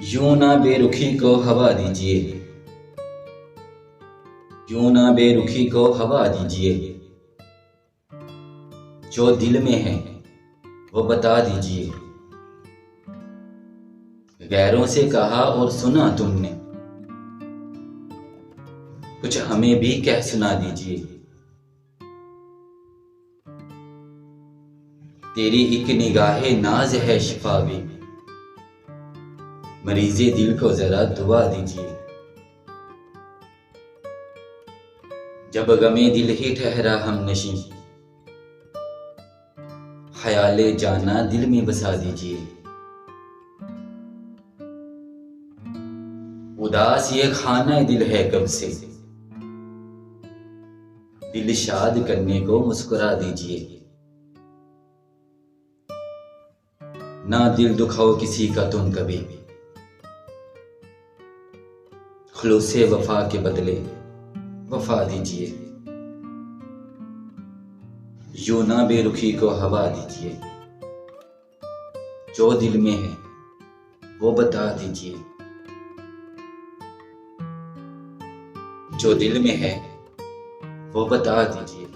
यूं ना बेरुखी को हवा दीजिए, यूं ना बेरुखी को हवा दीजिए। जो दिल में है वो बता दीजिए। गैरों से कहा और सुना तुमने, कुछ हमें भी कह सुना दीजिए। तेरी एक निगाहे नाज है शिफावी, मरीज़े दिल को जरा दुआ दीजिए। जब गमे दिल ही ठहरा हम नशी, ख्याले जाना दिल में बसा दीजिए। उदास ये खाना दिल है कब से, दिल शाद करने को मुस्कुरा दीजिए। ना दिल दुखाओ किसी का तुम कभी, खुलूसे वफा के बदले वफा दीजिए। यूं ना बेरुखी को हवा दीजिए। जो दिल में है वो बता दीजिए। जो दिल में है वो बता दीजिए।